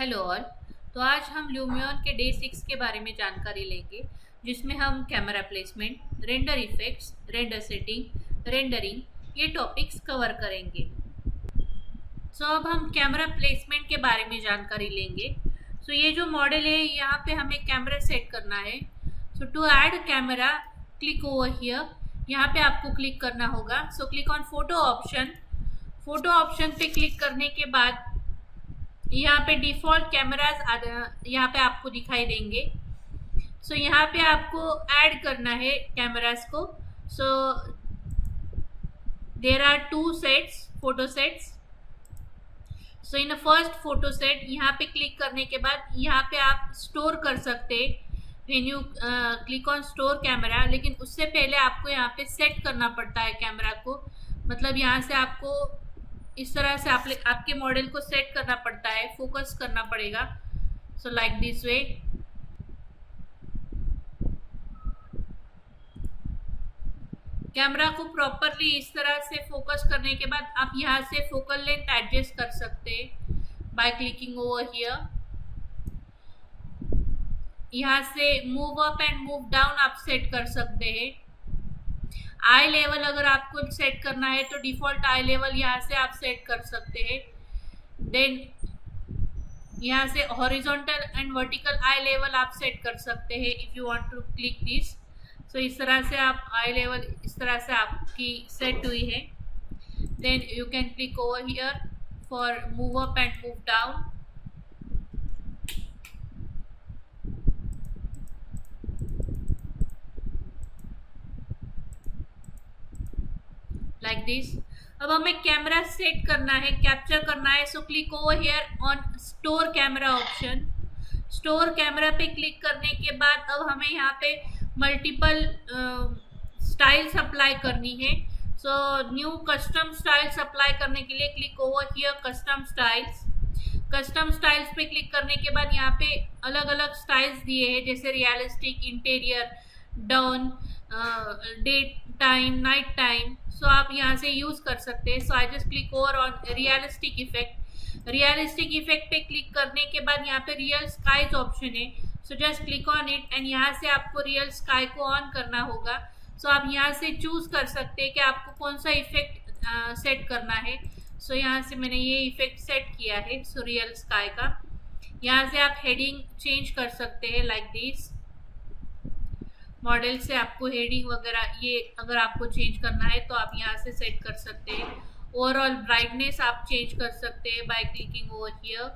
Hello all. तो आज हम ल्यूमियन के डे 6 के बारे में जानकारी लेंगे, जिसमें हम camera placement, render effects, render setting, rendering ये टॉपिक्स कवर करेंगे। अब हम कैमरा प्लेसमेंट के बारे में जानकारी लेंगे। ये जो मॉडल है, यहाँ पे हमें कैमरा सेट करना है। To add camera, click over here. यहाँ पे आपको क्लिक करना होगा। Click on photo option. Photo option पे क्लिक करने के बाद यहाँ पे डिफॉल्ट कैमराज यहाँ पे आपको दिखाई देंगे। यहाँ पे आपको ऐड करना है कैमरास को। There are two sets, photo sets. In first photo set यहाँ पे क्लिक करने के बाद यहाँ पे आप स्टोर कर सकते हैं when you click on store camera. लेकिन उससे पहले आपको यहाँ पे सेट करना पड़ता है कैमरा को। मतलब यहाँ से आपको इस तरह से आपके मॉडल को सेट करना पड़ता है, फोकस करना पड़ेगा। Like this way. कैमरा को प्रॉपरली इस तरह से फोकस करने के बाद आप यहाँ से फोकल लेंथ एडजस्ट कर सकते हैं बाय क्लिकिंग ओवर हियर। यहाँ से move up and move down आप सेट कर सकते हैं। आई लेवल अगर आपको सेट करना है तो डिफॉल्ट आई लेवल यहाँ से आप सेट कर सकते हैं। देन यहाँ से horizontal and vertical eye level आप सेट कर सकते हैं if you want to click this. इस तरह से आप आई लेवल इस तरह से आपकी सेट हुई है। Then you can click over here for move up and move down. Like this. अब हमें कैमरा सेट करना है, कैप्चर करना है। Click over here on store camera option. Store camera पे क्लिक करने के बाद अब हमें यहाँ पे मल्टीपल स्टाइल्स अप्लाई करनी है। न्यू कस्टम स्टाइल्स अप्लाई करने के लिए click over here custom styles. Custom styles पे क्लिक करने के बाद यहाँ पे अलग अलग स्टाइल्स दिए हैं, जैसे realistic, interior, down, day time, night time. आप यहाँ से यूज कर सकते हैं। आई just click over on realistic effect. Realistic effect पे क्लिक करने के बाद यहाँ पे रियल स्काईज ऑप्शन है। Just click on it and यहाँ से आपको रियल स्काई को ऑन करना होगा। आप यहाँ से चूज कर सकते हैं कि आपको कौन सा इफेक्ट सेट करना है। यहाँ से मैंने ये इफेक्ट सेट किया है रियल स्काई का। यहाँ से आप हेडिंग चेंज कर सकते हैं लाइक दिस। मॉडल से आपको हेडिंग वगैरह ये अगर आपको चेंज करना है तो आप यहाँ से सेट कर सकते हैं। ओवरऑल ब्राइटनेस आप चेंज कर सकते हैं by clicking over here.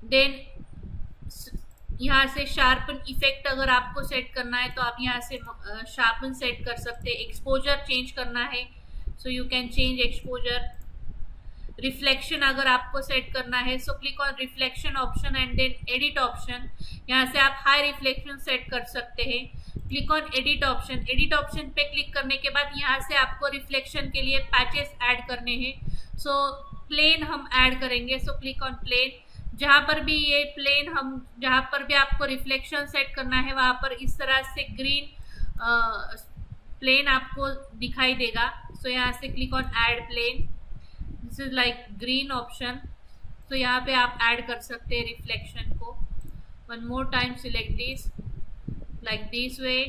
Then यहाँ से शार्पन इफेक्ट अगर आपको सेट करना है तो आप यहाँ से शार्पन सेट कर सकते हैं। एक्सपोजर चेंज करना है you can change exposure. Reflection अगर आपको सेट करना है click on reflection option and then edit option. यहाँ से आप हाई रिफ्लेक्शन सेट कर सकते हैं। Click on edit option. Edit option पे क्लिक करने के बाद यहाँ से आपको रिफ्लेक्शन के लिए पैचेस ऐड करने हैं। प्लेन हम ऐड करेंगे। Click on plane. जहाँ पर भी ये प्लेन हम जहाँ पर भी आपको रिफ्लेक्शन सेट करना है वहाँ पर इस तरह से ग्रीन प्लेन आपको दिखाई देगा। यहाँ से click on add plane. This is like green option. यहाँ पे आप ऐड कर सकते हैं रिफ्लेक्शन को। One more time select this like this way.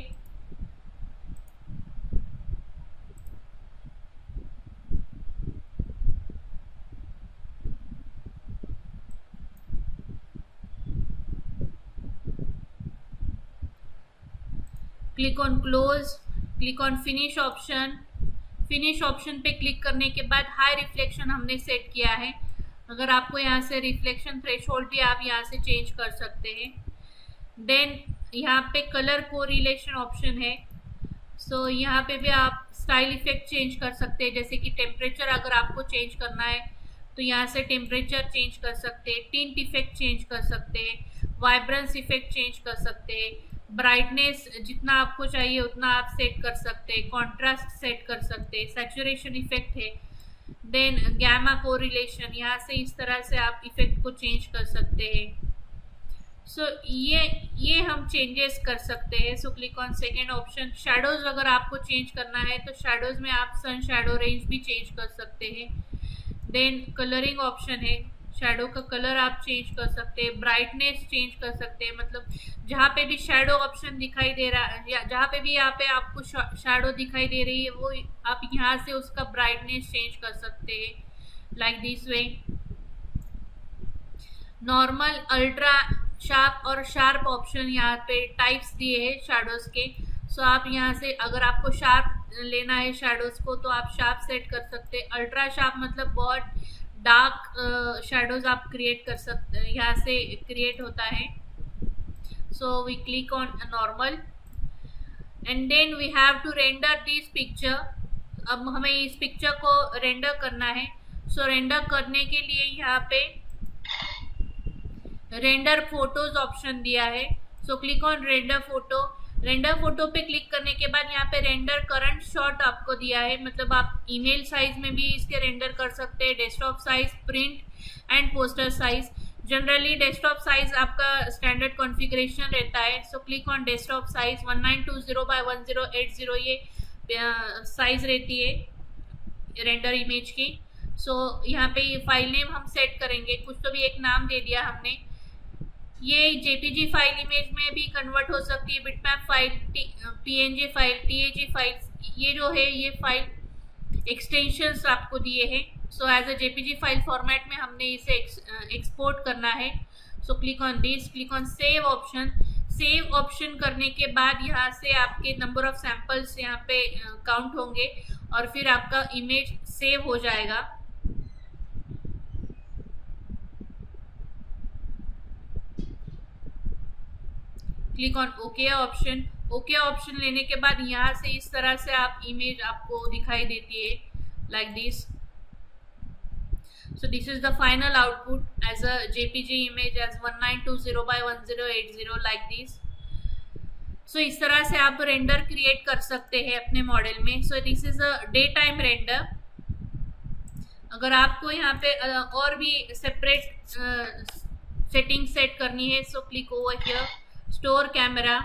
Click on close. Click on finish option. Finish option पे क्लिक करने के बाद हाई रिफ्लेक्शन हमने सेट किया है। अगर आपको यहाँ से रिफ्लेक्शन थ्रेशोल्ड भी आप यहाँ से चेंज कर सकते हैं। देन यहाँ पे कलर कोरिलेशन ऑप्शन है। यहाँ पे भी आप स्टाइल इफेक्ट चेंज कर सकते हैं, जैसे कि टेम्परेचर अगर आपको चेंज करना है तो यहाँ से टेम्परेचर चेंज कर सकते हैं। टिंट इफेक्ट चेंज कर सकते हैं। वाइब्रेंस इफेक्ट चेंज कर सकते हैं। ब्राइटनेस जितना आपको चाहिए उतना आप सेट कर सकते हैं। कॉन्ट्रास्ट सेट कर सकते हैं। सैचुरेशन इफेक्ट है। देन गैमा कोरिलेशन, यहाँ से इस तरह से आप इफेक्ट को चेंज कर सकते हैं। सो ये हम चेंजेस कर सकते हैं। So click on second option. Shadows अगर आपको चेंज करना है तो शैडोज में आप सन शैडो रेंज भी चेंज कर सकते हैं। देन कलरिंग ऑप्शन है, शैडो का कलर आप चेंज कर सकते हैं, ब्राइटनेस चेंज कर सकते हैं, मतलब जहाँ पे भी शैडो ऑप्शन दिखाई दे रहा है या जहाँ पे भी यहाँ पे आपको शैडो दिखाई दे रही है वो आप यहाँ से उसका ब्राइटनेस चेंज कर सकते हैं like this way. Normal, ultra sharp और शार्प ऑप्शन यहाँ पे टाइप्स दिए हैं शैडोज के। सो आप यहाँ से अगर आपको शार्प लेना है शैडोज को तो आप शार्प सेट कर सकते हैं। अल्ट्रा शार्प मतलब बहुत डार्क शैडोज आप क्रिएट कर सकते हैं, यहाँ से क्रिएट होता है। So we click on normal and then we have to render this picture. अब हमें इस पिक्चर को रेंडर करना है। सो रेंडर करने के लिए यहाँ पे रेंडर फोटोज ऑप्शन दिया है। So click on render photo. Render photo पे क्लिक करने के बाद यहाँ पे रेंडर करंट शॉट आपको दिया है, मतलब आप ईमेल साइज में भी इसके रेंडर कर सकते हैं, desktop size, print and poster size. Generally desktop size आपका स्टैंडर्ड कॉन्फ़िगरेशन रहता है। So click on desktop size 1920 x 1080 ये साइज रहती है रेंडर इमेज की। सो यहाँ पे ये फाइल नेम हम सेट करेंगे, कुछ तो भी एक नाम दे दिया हमने। ये जेपीजी फाइल इमेज में भी कन्वर्ट हो सकती है, bitmap file, PNG file, TAG file, ये जो है ये फाइल एक्सटेंशंस आपको दिए हैं। So as a JPG file format में हमने इसे एक्सपोर्ट करना है। So click on this, click on save option. Save option करने के बाद यहाँ से आपके नंबर ऑफ सैंपल्स यहाँ पे काउंट होंगे और फिर आपका इमेज सेव हो जाएगा। Click on okay option. Okay option लेने के बाद यहाँ से इस तरह से आप इमेज आपको दिखाई देती है like this. So this is the final output as a JPEG image as 1920 x 1080 like this. So इस तरह से आप रेंडर क्रिएट कर सकते हैं अपने मॉडल में। सो this is a day time render. अगर आपको यहाँ पे और भी सेपरेट सेटिंग सेट करनी है so click over here, store camera,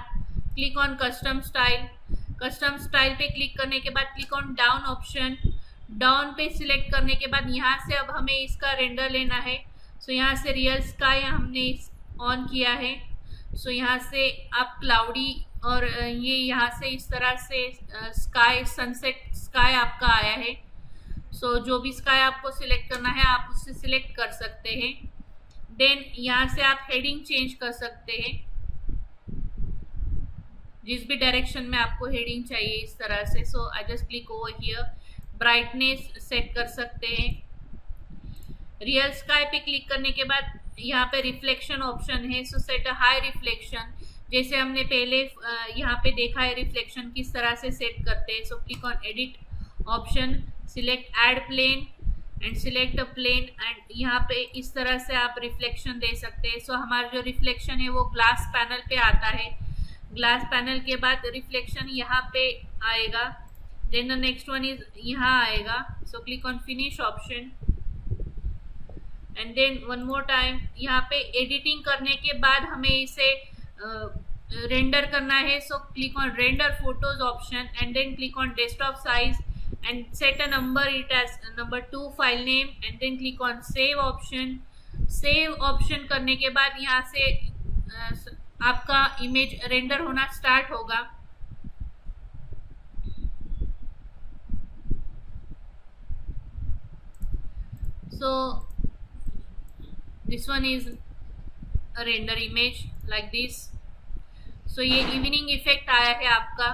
click on custom style. Custom style पे क्लिक करने के बाद click on down option. Down पे सिलेक्ट करने के बाद यहाँ से अब हमें इसका रेंडर लेना है। सो यहाँ से रियल स्काई हमने ऑन किया है। सो यहाँ से आप क्लाउडी और ये यहाँ से इस तरह से स्काई, सनसेट स्काई आपका आया है। सो जो भी स्काई आपको सिलेक्ट करना है आप उससे सिलेक्ट कर सकते हैं। देन यहाँ से आप हेडिंग चेंज कर सकते हैं, जिस भी डायरेक्शन में आपको हेडिंग चाहिए इस तरह से। So I just click over here, brightness set कर सकते हैं। रियल स्काई पे क्लिक करने के बाद यहाँ पे रिफ्लेक्शन ऑप्शन है। सो सेट अ हाई रिफ्लेक्शन, जैसे हमने पहले यहाँ पे देखा है रिफ्लेक्शन किस तरह से सेट करते हैं। So click on edit option, select add plane and select a plane एंड यहाँ पे इस तरह से आप रिफ्लेक्शन दे सकते हैं। सो हमारा जो रिफ्लेक्शन है वो ग्लास पैनल पे आता है। ग्लास पैनल के बाद रिफ्लेक्शन यहाँ पे आएगा। Then the next one is यहाँ आएगा। So click on finish option and then one more time यहाँ पे एडिटिंग करने के बाद हमें इसे रेंडर करना है। So click on render photos option and then click on desktop size and set a number it as number 2 file name and then click on save option। save option करने के बाद यहाँ से आपका इमेज रेंडर होना start होगा। so this one is a render image like this। so ये evening effect आया है आपका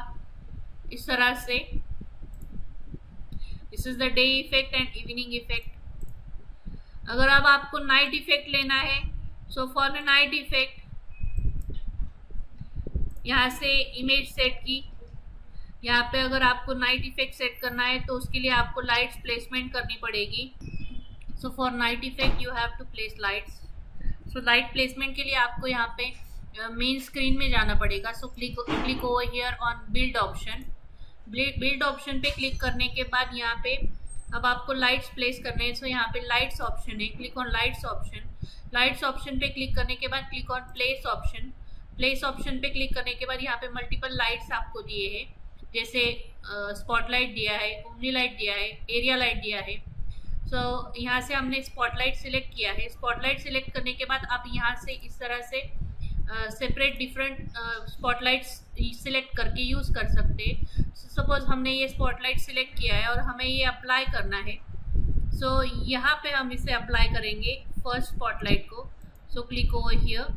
इस तरह से। This is the day effect and evening effect. अगर अब आपको नाइट इफेक्ट लेना है so for the night effect यहाँ से इमेज सेट की। यहाँ पे अगर आपको नाइट इफेक्ट सेट करना है तो उसके लिए आपको लाइट्स प्लेसमेंट करनी पड़ेगी। So for night effect you have to place lights. So light placement के लिए आपको यहाँ पे मेन स्क्रीन में जाना पड़ेगा। So click over here on build option. Build option पे क्लिक करने के बाद यहाँ पे अब आपको लाइट्स प्लेस करने हैं। सो यहाँ पे लाइट्स ऑप्शन है, click on lights option. Lights option पे क्लिक करने के बाद click on place option. Place option पे क्लिक करने के बाद यहाँ पे मल्टीपल लाइट्स आपको दिए हैं, जैसे स्पॉटलाइट दिया है, ओमनी लाइट दिया है, एरिया लाइट दिया है। सो यहाँ से हमने स्पॉटलाइट सिलेक्ट किया है। स्पॉटलाइट सिलेक्ट करने के बाद आप यहाँ से इस तरह से सेपरेट डिफरेंट स्पॉटलाइट्स सिलेक्ट करके यूज़ कर सकते हैं। सपोज हमने ये स्पॉटलाइट सिलेक्ट किया है और हमें ये अप्लाई करना है। सो यहाँ पे हम इसे अप्लाई करेंगे फर्स्ट स्पॉटलाइट को। So click over here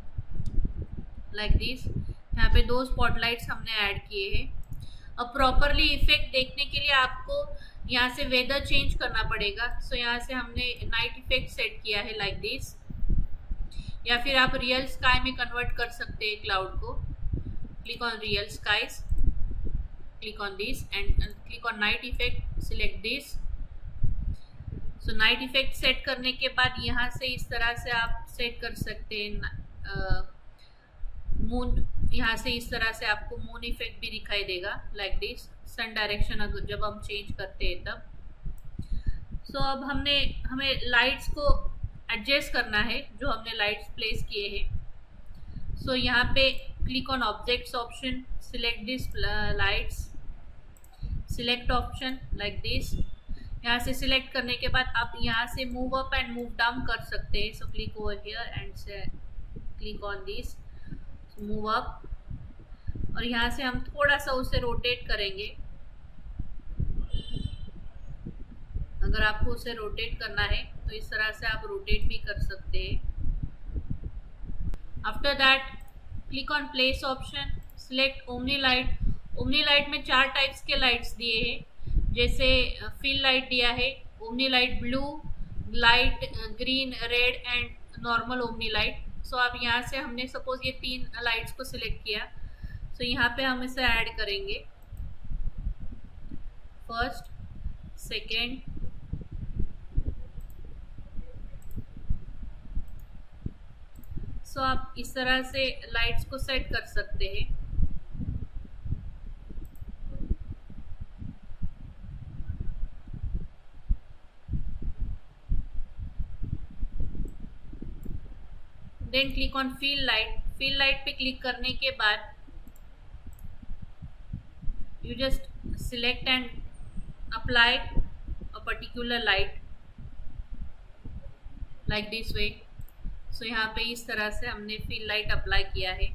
like this. यहाँ पे 2 स्पॉटलाइट्स हमने ऐड किए हैं। अब प्रॉपरली इफेक्ट देखने के लिए आपको यहाँ से वेदर चेंज करना पड़ेगा। सो यहाँ से हमने नाइट इफेक्ट सेट किया है लाइक दिस, या फिर आप रियल स्काई में कन्वर्ट कर सकते हैं क्लाउड को। Click on real skies, click on this and click on night effect, select this. So night effect set करने के बाद यहाँ से इस तरह से आप सेट कर सकते हैं मून। यहाँ से इस तरह से आपको मून इफेक्ट भी दिखाई देगा लाइक दिस, सन डायरेक्शन अगर जब हम चेंज करते हैं तब। सो अब हमें लाइट्स को एडजस्ट करना है, जो हमने लाइट्स प्लेस किए हैं। सो यहाँ पे click on objects option, select this lights, select option like this. यहाँ से सिलेक्ट करने के बाद आप यहाँ से move up and move down कर सकते हैं। So click over here and click on this, move up, और यहाँ से हम थोड़ा सा उसे रोटेट करेंगे। अगर आपको उसे रोटेट करना है तो इस तरह से आप रोटेट भी कर सकते हैं। After that click on place option, select omni light. Omni light में 4 टाइप्स के लाइट्स दिए हैं, जैसे फील लाइट दिया है, omni light blue, light green, red and normal omni light. So आप यहाँ से हमने सपोज ये 3 लाइट्स को सिलेक्ट किया। सो यहाँ पे हम इसे ऐड करेंगे, फर्स्ट, सेकेंड, सो आप इस तरह से लाइट्स को सेट कर सकते हैं। Then click on fill light. Fill light पे क्लिक करने के बाद you just select and apply a particular light like this way। so यहाँ पे इस तरह से हमने फील लाइट अप्लाई किया है।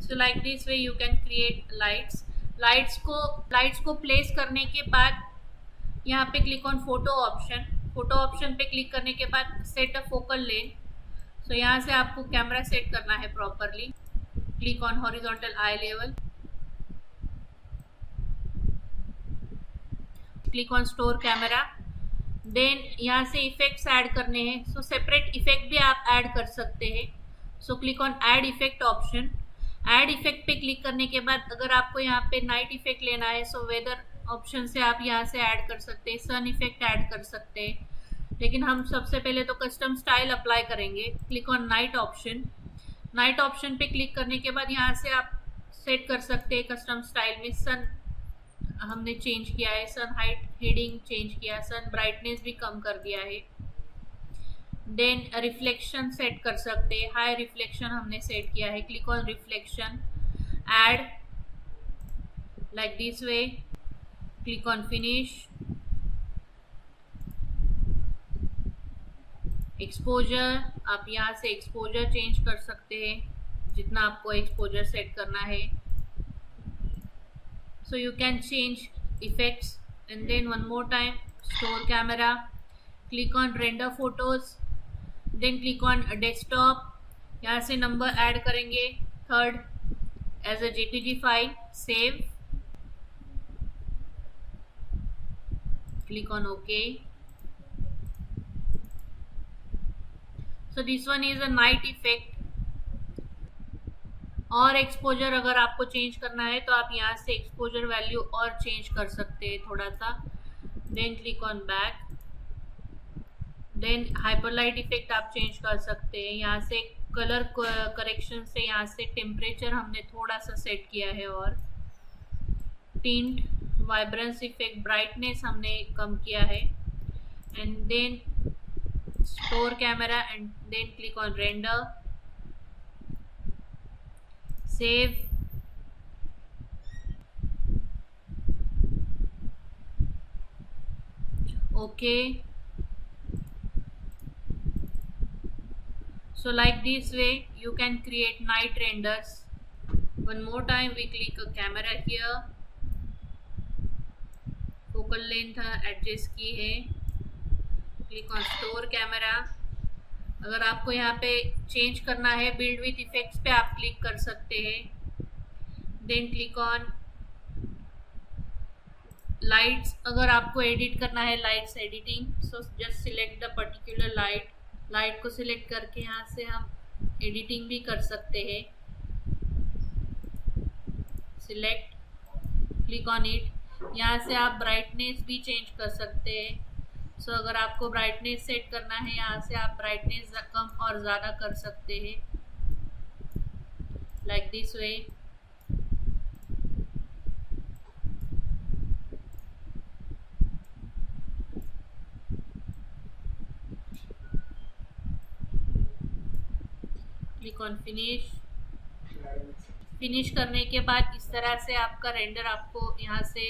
So like this way you can create lights। Lights को प्लेस करने के बाद यहाँ पे click on photo option. Photo option पे क्लिक करने के बाद set a focal length. So यहाँ से आपको कैमरा सेट करना है properly. Click on horizontal eye level, click on store camera. Then यहाँ से इफेक्ट्स ऐड करने हैं। सो सेपरेट इफेक्ट भी आप ऐड कर सकते हैं। So click on add effect option. Add effect पे क्लिक करने के बाद अगर आपको यहाँ पे नाइट इफेक्ट लेना है, सो वेदर ऑप्शन से आप यहाँ से ऐड कर सकते हैं, सन इफेक्ट ऐड कर सकते हैं, लेकिन हम सबसे पहले तो कस्टम स्टाइल अप्लाई करेंगे। Click on night option. Night option पे क्लिक करने के बाद यहाँ से आप सेट कर सकते हैं कस्टम स्टाइल में। सन हमने चेंज किया है, सन हाइट हेडिंग चेंज किया, सन ब्राइटनेस भी कम कर दिया है। देन रिफ्लेक्शन सेट कर सकते हैं, हाई रिफ्लेक्शन हमने सेट किया है। Click on reflection, add like this way, click on finish. Exposure, आप यहाँ से एक्सपोजर चेंज कर सकते हैं जितना आपको एक्सपोजर सेट करना है। So you can change effects and then one more time store camera, click on render photos, then click on desktop. यहाँ से नंबर ऐड करेंगे 3rd as a JPG file, save, click on okay. So this one is a night effect. और exposure अगर आपको change करना है तो आप यहाँ से एक्सपोजर वैल्यू और चेंज कर सकते हैं थोड़ा सा। Then click on back, then hyperlight effect आप चेंज कर सकते हैं। यहाँ से कलर करेक्शन से यहाँ से टेम्परेचर हमने थोड़ा सा सेट किया है, और टिंट, वाइब्रेंस इफेक्ट, ब्राइटनेस हमने कम किया है। And then store camera and then click on render, save, okay. So like this way you can create night renders. One more time we click a camera here, focal length adjust की है, click on store camera। अगर आपको यहाँ पे change करना है build with effects पे आप क्लिक कर सकते हैं। then click on lights, अगर आपको एडिट करना है lights editing, so just select the particular light को सिलेक्ट करके यहाँ से हम एडिटिंग भी कर सकते हैं। Select, click on it. यहाँ से आप ब्राइटनेस भी चेंज कर सकते हैं। सो अगर आपको ब्राइटनेस सेट करना है, यहाँ से आप ब्राइटनेस कम और ज़्यादा कर सकते हैं, like this way. Click on finish. Finish करने के बाद इस तरह से आपका रेंडर आपको यहाँ से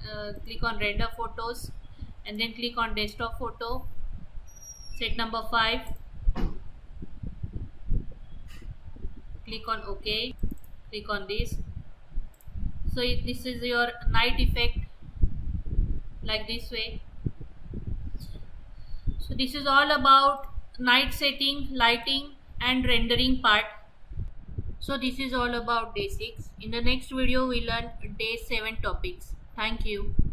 click on render photos and then click on desktop photo, set number 5, click on OK, click on this। So this is your night effect, like this way। So this is all about night setting, lighting and rendering part। So this is all about day 6. In the next video we learn day 7 topics. Thank you.